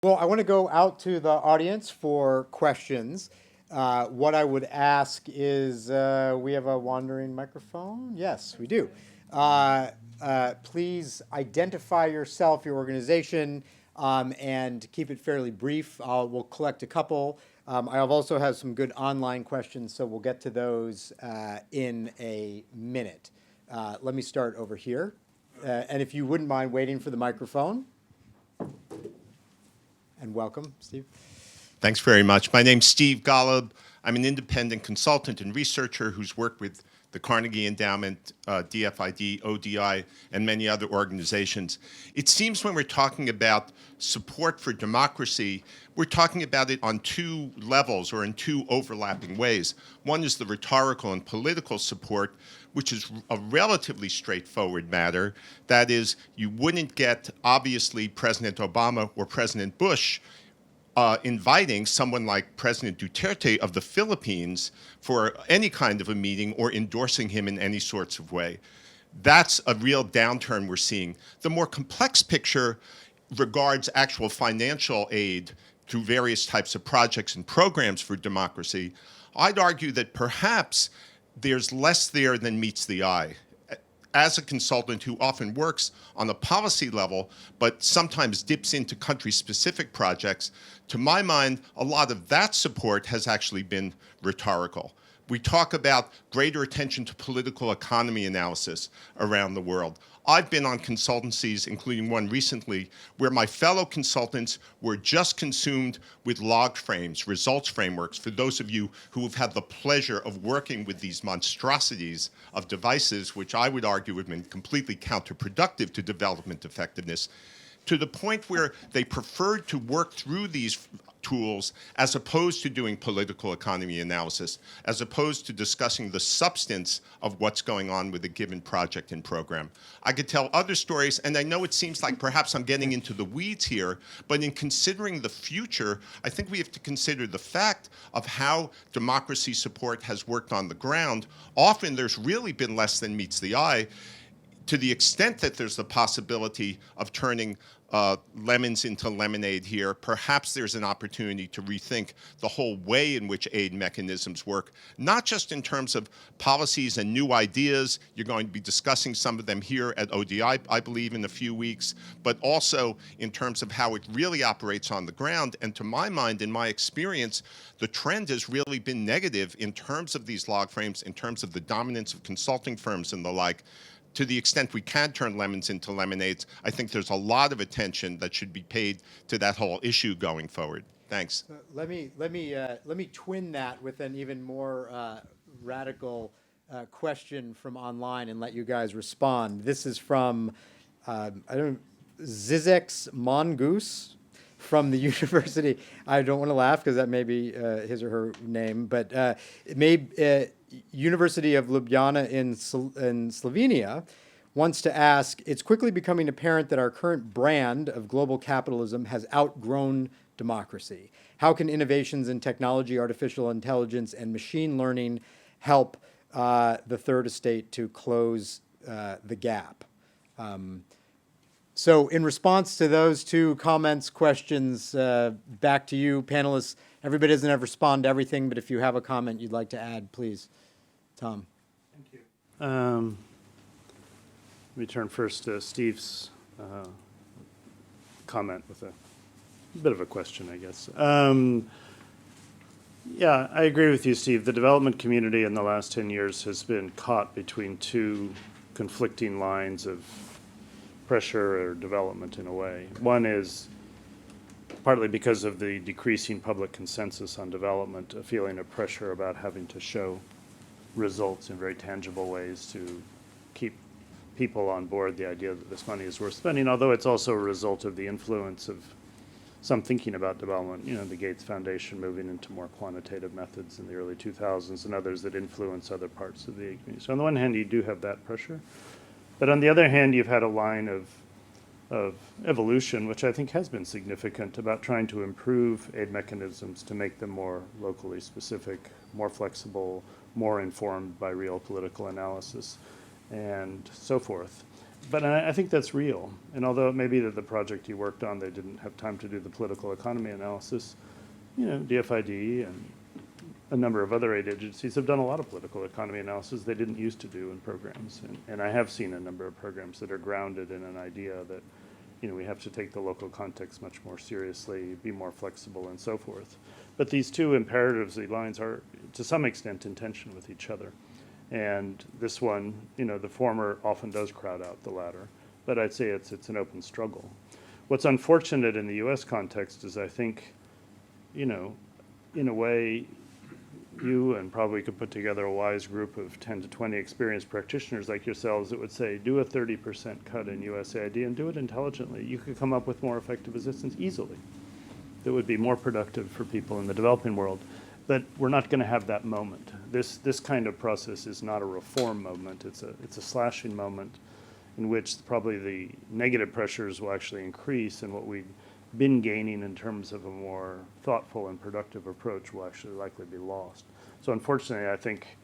Well, I want to go out to the audience for questions. What I would ask is, we have a wandering microphone? Yes, we do. Please identify yourself, your organization, and keep it fairly brief. We'll collect a couple. I also have some good online questions, so we'll get to those in a minute. Let me start over here. And if you wouldn't mind waiting for the microphone. And welcome, Steve. Thanks very much. My name's Steve Golub. I'm an independent consultant and researcher who's worked with the Carnegie Endowment, DFID, ODI, and many other organizations. It seems when we're talking about support for democracy, we're talking about it on two levels or in two overlapping ways. One is the rhetorical and political support, which is a relatively straightforward matter. That is, you wouldn't get, obviously, President Obama or President Bush inviting someone like President Duterte of the Philippines for any kind of a meeting or endorsing him in any sorts of way. That's a real downturn we're seeing. The more complex picture regards actual financial aid through various types of projects and programs for democracy. I'd argue that perhaps there's less there than meets the eye. As a consultant who often works on a policy level, but sometimes dips into country-specific projects, to my mind, a lot of that support has actually been rhetorical. We talk about greater attention to political economy analysis around the world. I've been on consultancies, including one recently, where my fellow consultants were just consumed with log frames, results frameworks, for those of you who have had the pleasure of working with these monstrosities of devices, which I would argue have been completely counterproductive to development effectiveness, to the point where they preferred to work through these tools as opposed to doing political economy analysis, as opposed to discussing the substance of what's going on with a given project and program. I could tell other stories, and I know it seems like perhaps I'm getting into the weeds here, but in considering the future, I think we have to consider the fact of how democracy support has worked on the ground. Often there's really been less than meets the eye, to the extent that there's the possibility of turning lemons into lemonade here. Perhaps there's an opportunity to rethink the whole way in which aid mechanisms work, not just in terms of policies and new ideas. You're going to be discussing some of them here at ODI, I believe, in a few weeks, but also in terms of how it really operates on the ground. And to my mind, in my experience, the trend has really been negative in terms of these log frames, in terms of the dominance of consulting firms and the like. To the extent we can turn lemons into lemonades, I think there's a lot of attention that should be paid to that whole issue going forward. Thanks. Let me twin that with an even more radical question from online and let you guys respond. This is from Zizek's Mongoose from the university. I don't want to laugh because that may be his or her name, but it may. University of Ljubljana in Slovenia wants to ask, it's quickly becoming apparent that our current brand of global capitalism has outgrown democracy. How can innovations in technology, artificial intelligence, and machine learning help the third estate to close the gap? So in response to those two comments, questions, back to you, panelists. Everybody doesn't ever respond to everything, but if you have a comment you'd like to add, please. Tom. Thank you. Let me turn first to Steve's comment with a bit of a question, I guess. Yeah, I agree with you, Steve. The development community in the last 10 years has been caught between two conflicting lines of pressure or development in a way. One is partly because of the decreasing public consensus on development, a feeling of pressure about having to show results in very tangible ways to keep people on board the idea that this money is worth spending, although it's also a result of the influence of some thinking about development, you know, the Gates Foundation moving into more quantitative methods in the early 2000s and others that influence other parts of the community. So on the one hand, you do have that pressure. But on the other hand, you've had a line of evolution, which I think has been significant, about trying to improve aid mechanisms to make them more locally specific, more flexible, more informed by real political analysis, and so forth. But I think that's real. And although it may be that the project you worked on, they didn't have time to do the political economy analysis, DFID and a number of other aid agencies have done a lot of political economy analysis they didn't used to do in programs. And I have seen a number of programs that are grounded in an idea that, we have to take the local context much more seriously, be more flexible, and so forth. But these two imperatives, the lines, are to some extent in tension with each other. And this one, the former often does crowd out the latter. But I'd say it's an open struggle. What's unfortunate in the US context is I think, in a way, you and probably could put together a wise group of 10 to 20 experienced practitioners like yourselves that would say, do a 30% cut in USAID and do it intelligently. You could come up with more effective assistance easily that would be more productive for people in the developing world. But we're not going to have that moment. This kind of process is not a reform moment. It's a slashing moment in which probably the negative pressures will actually increase, and what we've been gaining in terms of a more thoughtful and productive approach will actually likely be lost. So unfortunately, I think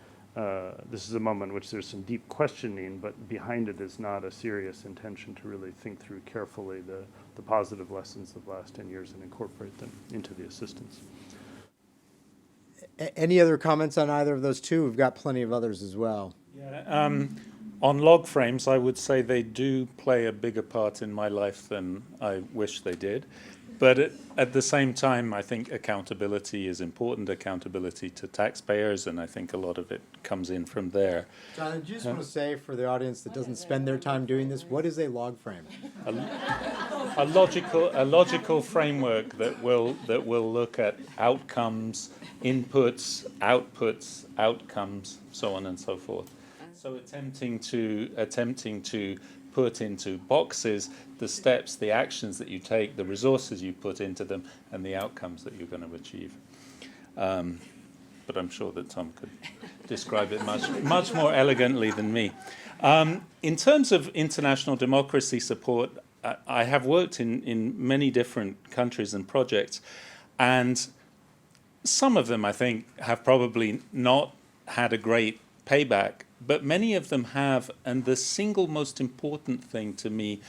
this is a moment in which there's some deep questioning, but behind it is not a serious intention to really think through carefully the positive lessons of the last 10 years and incorporate them into the assistance. Any other comments on either of those two? We've got plenty of others as well. Yeah, on log frames, I would say they do play a bigger part in my life than I wish they did. But at the same time, I think accountability is important, accountability to taxpayers, and I think a lot of it comes in from there. Jonathan, do you just want to say for the audience that doesn't spend their time doing this, what is a log frame? A logical framework that will look at outcomes, inputs, outputs, outcomes, so on and so forth. So attempting to put into boxes the steps, the actions that you take, the resources you put into them, and the outcomes that you're going to achieve. But I'm sure that Tom could describe it much more elegantly than me. In terms of international democracy support, I have worked in many different countries and projects, and some of them, I think, have probably not had a great payback, but many of them have, and the single most important thing to me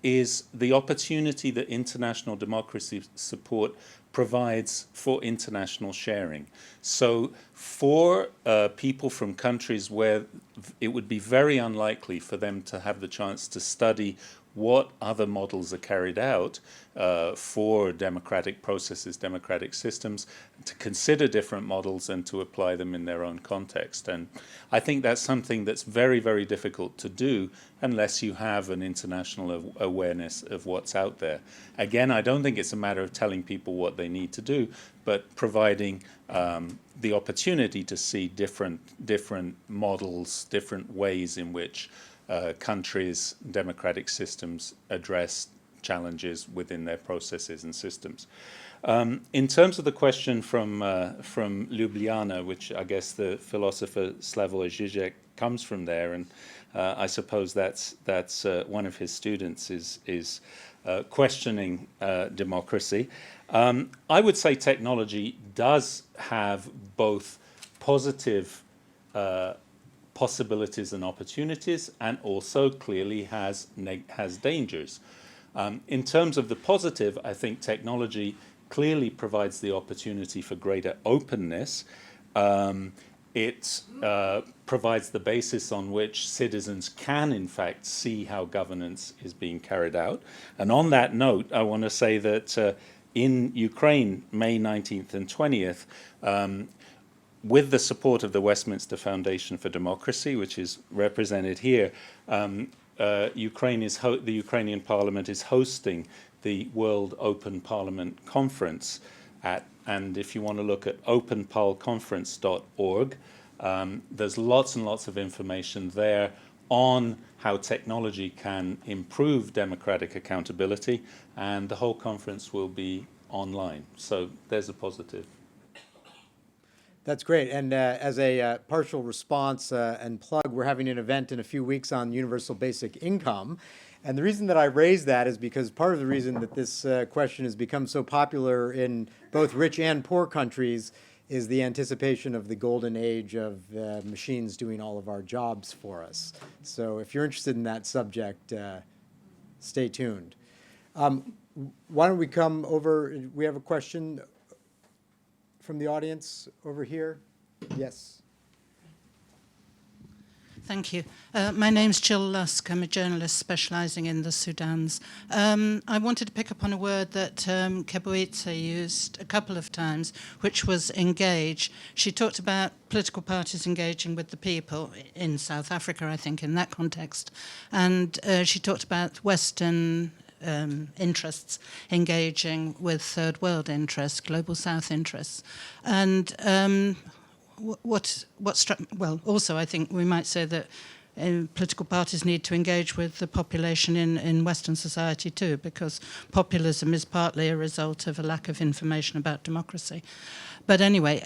is the opportunity that international democracy support provides for international sharing. So for people from countries where it would be very unlikely for them to have the chance to study what other models are carried out for democratic processes, democratic systems, to consider different models and to apply them in their own context. And I think that's something that's very, very difficult to do unless you have an international awareness of what's out there. Again, I don't think it's a matter of telling people what they need to do, but providing the opportunity to see different models, different ways in which countries, democratic systems address challenges within their processes and systems. In terms of the question from Ljubljana, which I guess the philosopher Slavoj Žižek comes from there, and I suppose that's one of his students is questioning democracy. I would say technology does have both positive possibilities and opportunities, and also clearly has dangers. In terms of the positive, I think technology clearly provides the opportunity for greater openness. It provides the basis on which citizens can, in fact, see how governance is being carried out. And on that note, I want to say that in Ukraine, May 19th and 20th, with the support of the Westminster Foundation for Democracy, which is represented here, the Ukrainian Parliament is hosting the World Open Parliament Conference and if you want to look at openparlconference.org, there's lots and lots of information there on how technology can improve democratic accountability, and the whole conference will be online. So there's a positive. That's great. And as a partial response and plug, we're having an event in a few weeks on universal basic income. And the reason that I raise that is because part of the reason that this question has become so popular in both rich and poor countries is the anticipation of the golden age of machines doing all of our jobs for us. So if you're interested in that subject, stay tuned. Why don't we come over? We have a question from the audience over here. Yes. Thank you. My name's Jill Lusk. I'm a journalist specialising in the Sudans. I wanted to pick up on a word that Keboitse used a couple of times, which was engage. She talked about political parties engaging with the people in South Africa, I think, in that context. And she talked about Western interests engaging with third world interests, global South interests. And what struck, well, also I think we might say that political parties need to engage with the population in Western society too, because populism is partly a result of a lack of information about democracy. But anyway,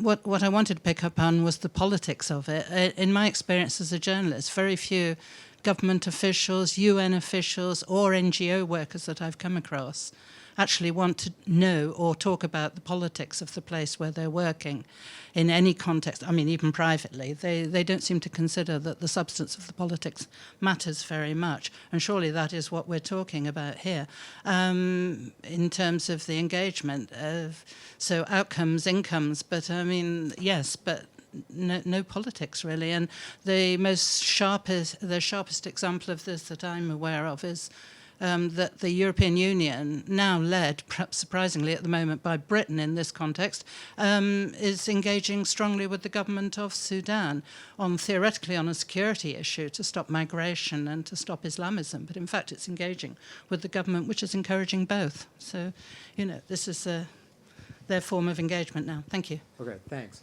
what I wanted to pick up on was the politics of it. In my experience as a journalist, very few government officials, UN officials, or NGO workers that I've come across actually want to know or talk about the politics of the place where they're working in any context. I mean, even privately, they don't seem to consider that the substance of the politics matters very much. And surely that is what we're talking about here in terms of the engagement of, so outcomes, incomes, but I mean, yes, but no politics really. And the sharpest example of this that I'm aware of is that the European Union, now led, perhaps surprisingly at the moment, by Britain in this context, is engaging strongly with the government of Sudan theoretically on a security issue to stop migration and to stop Islamism. But in fact, it's engaging with the government, which is encouraging both. So, this is their form of engagement now. Thank you. Okay, thanks.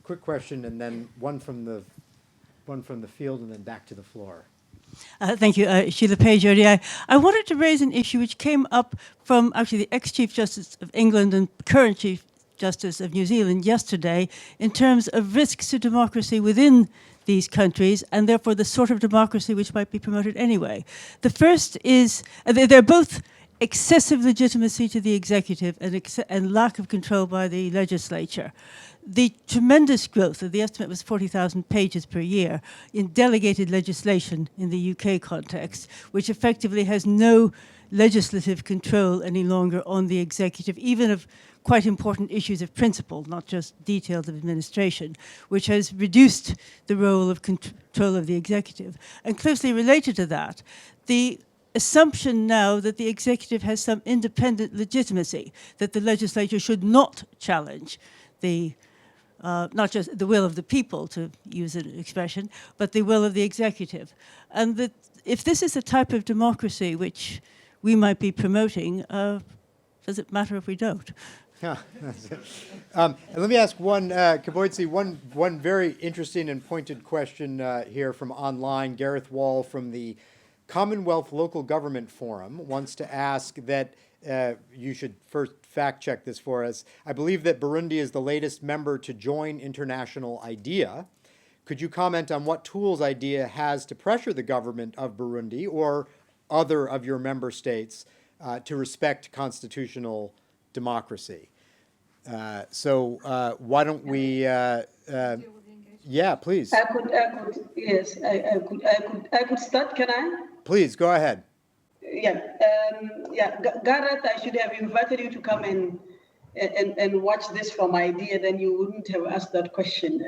Quick question, and then one from the field, and then back to the floor. Thank you, Sheila Page, RDI. I wanted to raise an issue which came up from actually the ex-Chief Justice of England and current Chief Justice of New Zealand yesterday in terms of risks to democracy within these countries and therefore the sort of democracy which might be promoted anyway. The first is, they're both excessive legitimacy to the executive and lack of control by the legislature. The tremendous growth, the estimate was 40,000 pages per year, in delegated legislation in the UK context, which effectively has no legislative control any longer on the executive, even of quite important issues of principle, not just details of administration, which has reduced the role of control of the executive. And closely related to that, the assumption now that the executive has some independent legitimacy, that the legislature should not challenge the not just the will of the people, to use an expression, but the will of the executive. And that if this is the type of democracy which we might be promoting, does it matter if we don't? Yeah, that's it. And let me ask one, Keboitse, one very interesting and pointed question here from online. Gareth Wall from the Commonwealth Local Government Forum wants to ask that you should first fact check this for us. I believe that Burundi is the latest member to join International IDEA. Could you comment on what tools IDEA has to pressure the government of Burundi or other of your member states to respect constitutional democracy? So why don't we? Yeah, please. I could start. Can I? Please go ahead. Gareth, I should have invited you to come and watch this from IDEA, then you wouldn't have asked that question.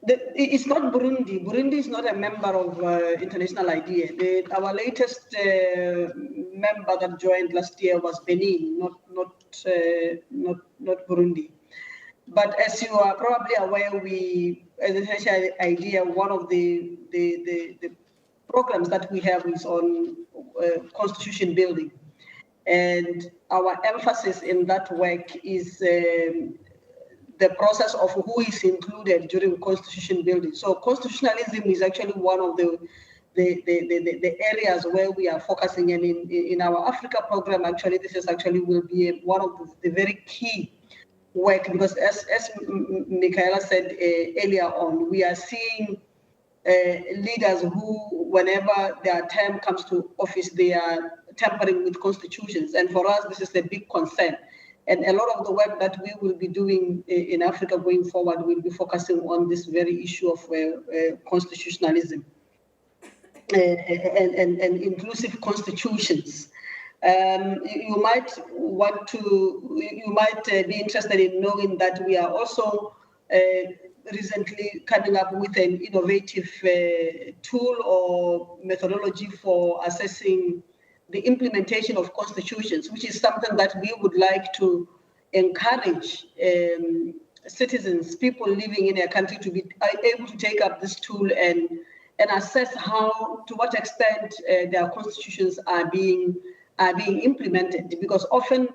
It's not Burundi. Burundi is not a member of International IDEA. Our latest member that joined last year was Benin, not Burundi. But as you are probably aware, we, as International IDEA, one of the programs that we have is on constitution building. And our emphasis in that work is the process of who is included during constitution building. So constitutionalism is actually one of the areas where we are focusing. And in our Africa program, actually, this is actually will be one of the very key work, because as Michaela said earlier on, we are seeing leaders who, whenever their term comes to office, they are tampering with constitutions. And for us, this is a big concern. And a lot of the work that we will be doing in Africa going forward will be focusing on this very issue of constitutionalism and inclusive constitutions. You might be interested in knowing that we are also recently coming up with an innovative tool or methodology for assessing the implementation of constitutions, which is something that we would like to encourage citizens, people living in a country, to be able to take up this tool and assess to what extent their constitutions are being implemented. Because often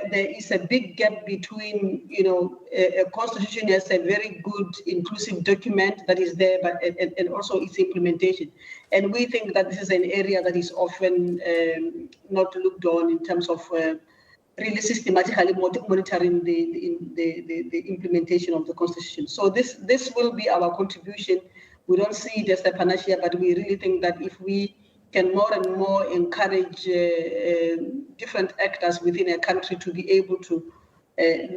there is a big gap between, a constitution as a very good inclusive document that is there, but and also its implementation. And we think that this is an area that is often not looked on in terms of really systematically monitoring the implementation of the constitution. So this will be our contribution. We don't see it as a panacea, but we really think that if we can more and more encourage different actors within a country to be able to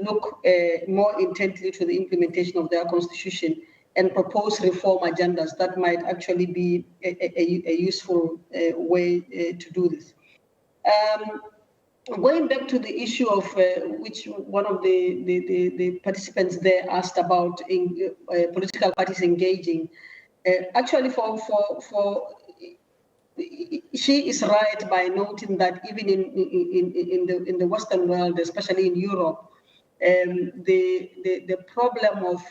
look more intently to the implementation of their constitution and propose reform agendas, that might actually be a useful way to do this. Going back to the issue of which one of the participants there asked about in political parties engaging, actually she is right by noting that even in the Western world, especially in Europe, the problem of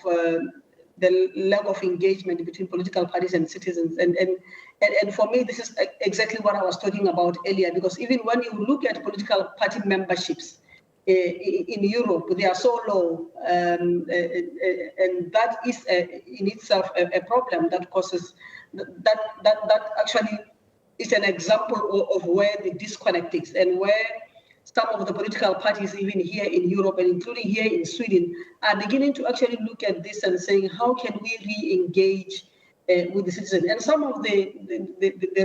the lack of engagement between political parties and citizens, and for me, this is exactly what I was talking about earlier. Because even when you look at political party memberships in Europe, they are so low, and that is in itself a problem that causes that actually is an example of where the disconnect is, and where some of the political parties, even here in Europe and including here in Sweden, are beginning to actually look at this and saying, how can we re-engage with the citizens? And some of the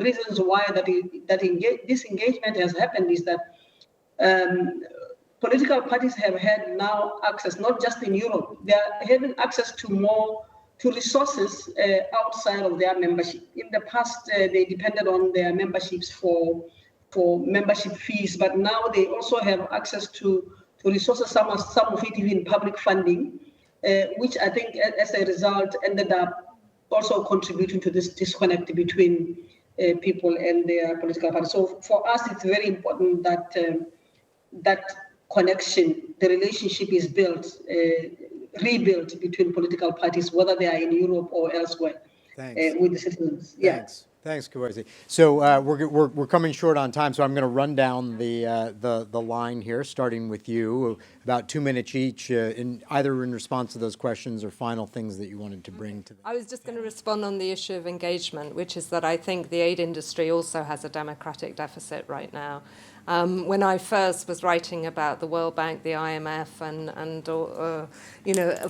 reasons why this engagement has happened is that political parties have had now access, not just in Europe, they are having access to resources outside of their membership. In the past, they depended on their memberships for membership fees, but now they also have access to resources, some of it even public funding, which I think as a result ended up also contributing to this disconnect between people and their political parties. So for us, it's very important that that connection, the relationship is rebuilt between political parties, whether they are in Europe or elsewhere, with the citizens. Yeah. Thanks, Kawesi. So we're coming short on time, so I'm going to run down the line here, starting with you, about 2 minutes each, either in response to those questions or final things that you wanted to bring to them. I was just going to respond on the issue of engagement, which is that I think the aid industry also has a democratic deficit right now. When I first was writing about the World Bank, the IMF, and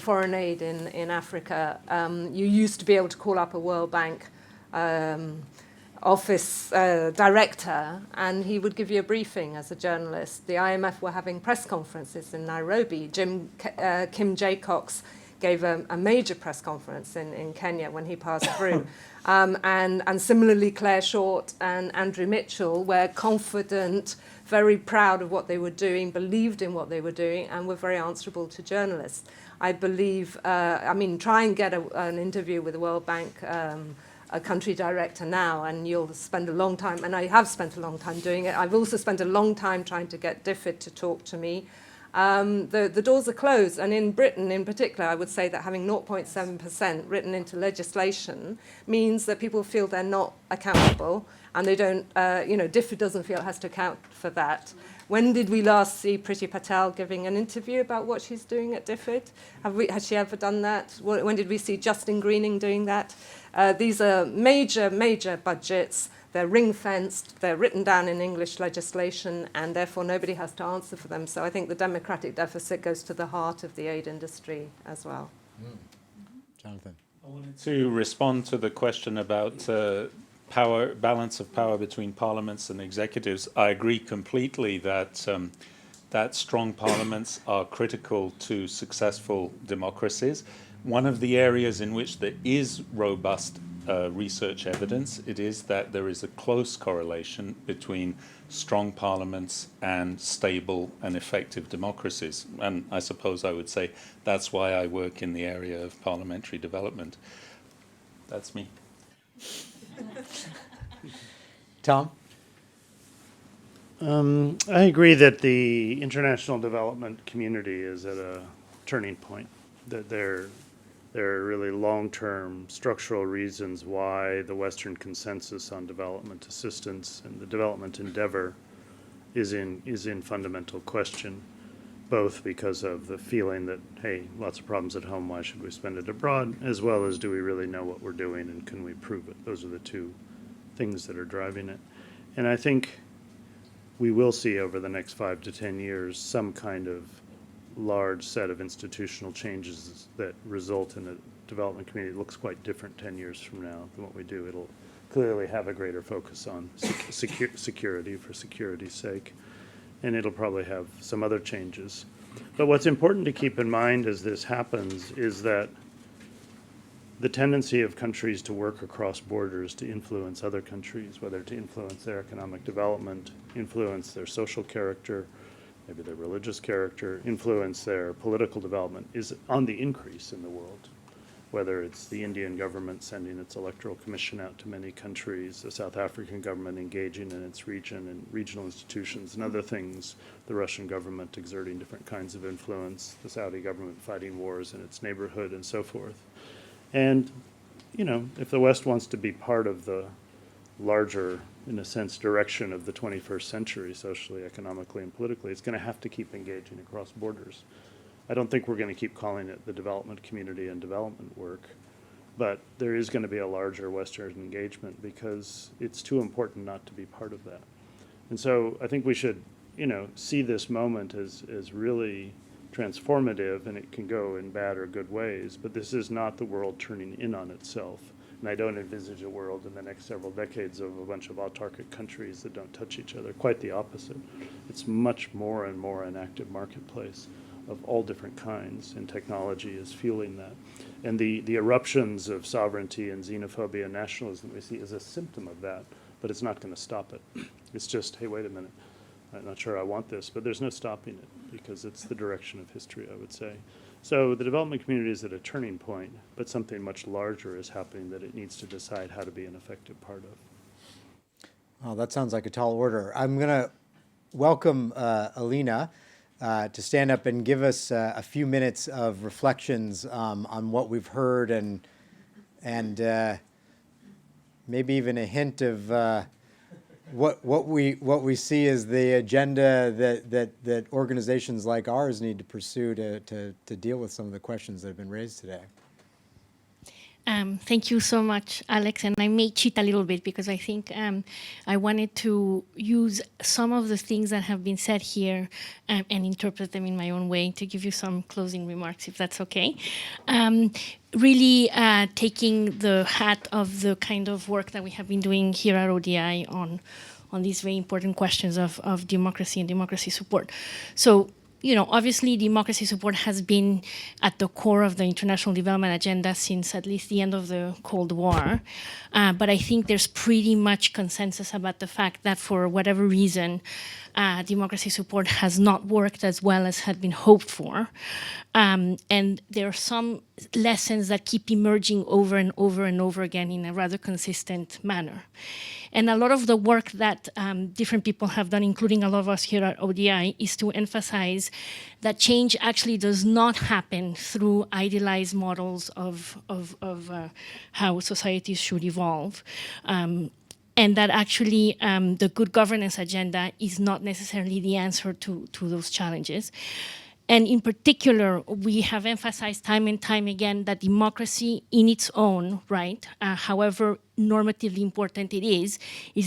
foreign aid in Africa, you used to be able to call up a World Bank office director, and he would give you a briefing as a journalist. The IMF were having press conferences in Nairobi. Kim Jaycox gave a major press conference in Kenya when he passed through. And similarly, Claire Short and Andrew Mitchell were confident, very proud of what they were doing, believed in what they were doing, and were very answerable to journalists. I believe, try and get an interview with the World Bank, a country director now, and you'll spend a long time, and I have spent a long time doing it. I've also spent a long time trying to get DFID to talk to me. The doors are closed, and in Britain in particular, I would say that having 0.7% written into legislation means that people feel they're not accountable, and they don't, DFID doesn't feel it has to account for that. When did we last see Priti Patel giving an interview about what she's doing at DFID? Has she ever done that? When did we see Justin Greening doing that? These are major, major budgets. They're ring-fenced, they're written down in English legislation, and therefore nobody has to answer for them. So I think the democratic deficit goes to the heart of the aid industry as well. Jonathan. I wanted to respond to the question about balance of power between parliaments and executives. I agree completely that that strong parliaments are critical to successful democracies. One of the areas in which there is robust research evidence, it is that there is a close correlation between strong parliaments and stable and effective democracies. And I suppose I would say that's why I work in the area of parliamentary development. That's me. Tom? I agree that the international development community is at a turning point, that there are really long-term structural reasons why the Western consensus on development assistance and the development endeavor is in fundamental question, both because of the feeling that, hey, lots of problems at home, why should we spend it abroad, as well as do we really know what we're doing and can we prove it? Those are the two things that are driving it. And I think we will see over the next 5 to 10 years some kind of large set of institutional changes that result in a development community that looks quite different 10 years from now than what we do. It'll clearly have a greater focus on security for security's sake, and it'll probably have some other changes. But what's important to keep in mind as this happens is that the tendency of countries to work across borders to influence other countries, whether to influence their economic development, influence their social character, maybe their religious character, influence their political development, is on the increase in the world. Whether it's the Indian government sending its electoral commission out to many countries, the South African government engaging in its region and regional institutions and other things, the Russian government exerting different kinds of influence, the Saudi government fighting wars in its neighborhood and so forth. And, you know, if the West wants to be part of the larger, in a sense, direction of the 21st century, socially, economically, and politically, it's going to have to keep engaging across borders. I don't think we're going to keep calling it the development community and development work, but there is going to be a larger Western engagement because it's too important not to be part of that. And so I think we should, you know, see this moment as really transformative, and it can go in bad or good ways, but this is not the world turning in on itself. And I don't envisage a world in the next several decades of a bunch of autarkic countries that don't touch each other. Quite the opposite. It's much more and more an active marketplace of all different kinds, and technology is fueling that. And the eruptions of sovereignty and xenophobia and nationalism we see is a symptom of that, but it's not going to stop it. It's just, hey, wait a minute, I'm not sure I want this, but there's no stopping it because it's the direction of history, I would say. So the development community is at a turning point, but something much larger is happening that it needs to decide how to be an effective part of. Oh, that sounds like a tall order. I'm going to welcome Alina to stand up and give us a few minutes of reflections on what we've heard and maybe even a hint of what we see as the agenda that organizations like ours need to pursue to deal with some of the questions that have been raised today. Thank you so much, Alex. And I may cheat a little bit because I think I wanted to use some of the things that have been said here and interpret them in my own way to give you some closing remarks, if that's okay. Really taking the hat of the kind of work that we have been doing here at ODI on these very important questions of democracy and democracy support. So, you know, obviously democracy support has been at the core of the international development agenda since at least the end of the Cold War. But I think there's pretty much consensus about the fact that for whatever reason, democracy support has not worked as well as had been hoped for. And there are some lessons that keep emerging over and over and over again in a rather consistent manner. And a lot of the work that different people have done, including a lot of us here at ODI, is to emphasize that change actually does not happen through idealized models of how societies should evolve. And that actually the good governance agenda is not necessarily the answer to those challenges. And in particular, we have emphasized time and time again that democracy in its own right, however normatively important it is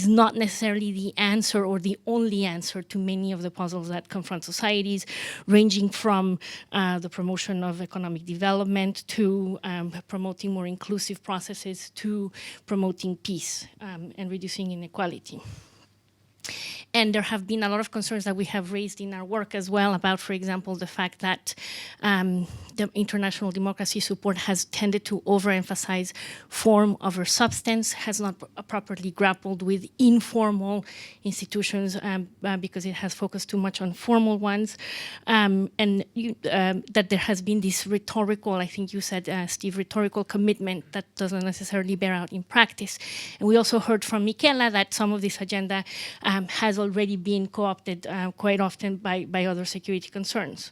not necessarily the answer or the only answer to many of the puzzles that confront societies, ranging from the promotion of economic development to promoting more inclusive processes to promoting peace and reducing inequality. And there have been a lot of concerns that we have raised in our work as well about, for example, the fact that the international democracy support has tended to overemphasize form over substance, has not properly grappled with informal institutions because it has focused too much on formal ones. That there has been this rhetorical, I think you said, Steve, rhetorical commitment that doesn't necessarily bear out in practice. And we also heard from Michela that some of this agenda has already been co-opted quite often by other security concerns.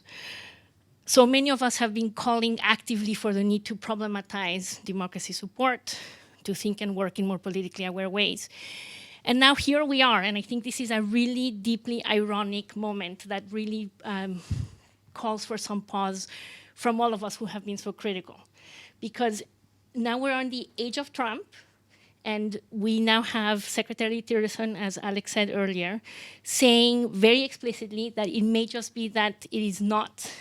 So many of us have been calling actively for the need to problematize democracy support, to think and work in more politically aware ways. And now here we are, and I think this is a really deeply ironic moment that really calls for some pause from all of us who have been so critical. Because now we're on the age of Trump, and we now have Secretary Tillerson, as Alex said earlier, saying very explicitly that it may just be that it is not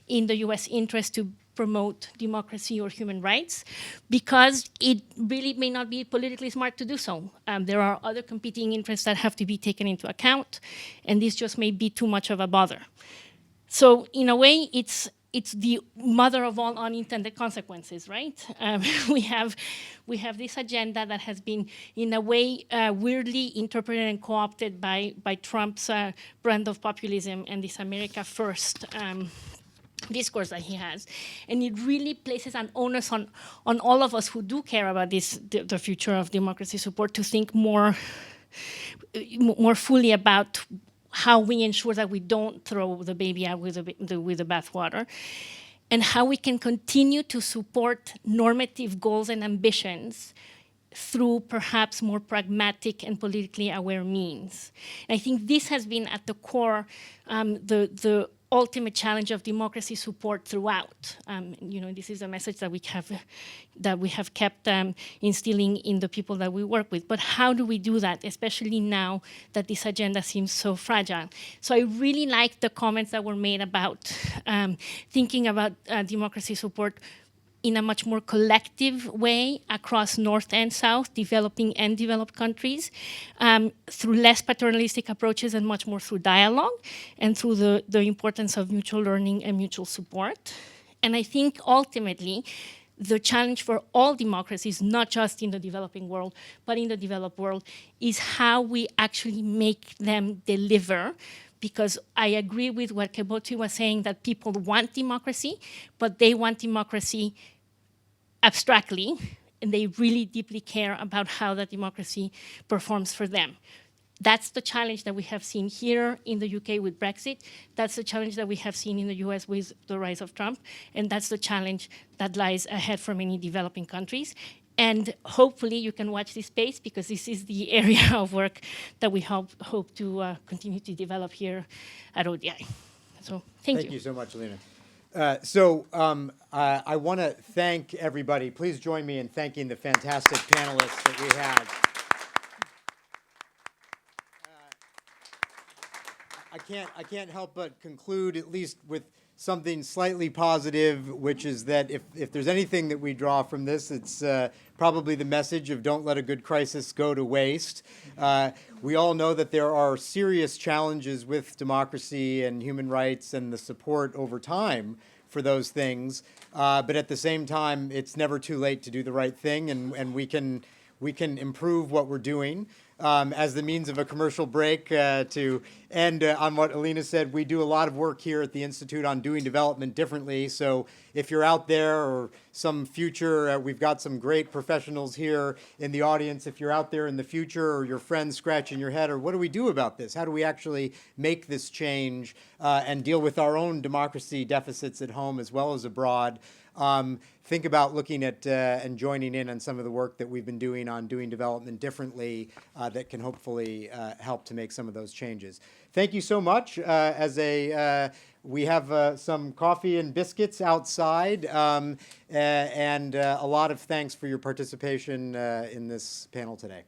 in the US interest to promote democracy or human rights, because it really may not be politically smart to do so. There are other competing interests that have to be taken into account, and this just may be too much of a bother. So in a way, it's the mother of all unintended consequences, right? We have this agenda that has been, in a way, weirdly interpreted and co-opted by Trump's brand of populism and this America First discourse that he has. And it really places an onus on all of us who do care about the future of democracy support, to think more fully about how we ensure that we don't throw the baby out with the bathwater, and how we can continue to support normative goals and ambitions through perhaps more pragmatic and politically aware means. And I think this has been at the core, the ultimate challenge of democracy support throughout. This is a message that we have kept instilling in the people that we work with. But how do we do that, especially now that this agenda seems so fragile? So I really like the comments that were made about thinking about democracy support in a much more collective way across North and South, developing and developed countries, through less paternalistic approaches and much more through dialogue, and through the importance of mutual learning and mutual support. And I think ultimately, the challenge for all democracies, not just in the developing world, but in the developed world, is how we actually make them deliver. Because I agree with what Keboti was saying, that people want democracy, but they want democracy abstractly, and they really deeply care about how that democracy performs for them. That's the challenge that we have seen here in the UK with Brexit. That's the challenge that we have seen in the US with the rise of Trump. And that's the challenge that lies ahead for many developing countries. And hopefully you can watch this space, because this is the area of work that we hope to continue to develop here at ODI. So thank you. Thank you so much, Alina. I want to thank everybody. Please join me in thanking the fantastic panelists that we have. I can't help but conclude, at least with something slightly positive, which is that if there's anything that we draw from this, it's probably the message of don't let a good crisis go to waste. We all know that there are serious challenges with democracy and human rights and the support over time for those things. But at the same time, it's never too late to do the right thing, and we can improve what we're doing. As the means of a commercial break, to end on what Alina said, we do a lot of work here at the Institute on doing development differently. So if you're out there, or some future, we've got some great professionals here in the audience. If you're out there in the future, or your friends scratching your head, or what do we do about this? How do we actually make this change and deal with our own democracy deficits at home as well as abroad? Think about looking at and joining in on some of the work that we've been doing on doing development differently that can hopefully help to make some of those changes. Thank you so much. We have some coffee and biscuits outside, and a lot of thanks for your participation in this panel today.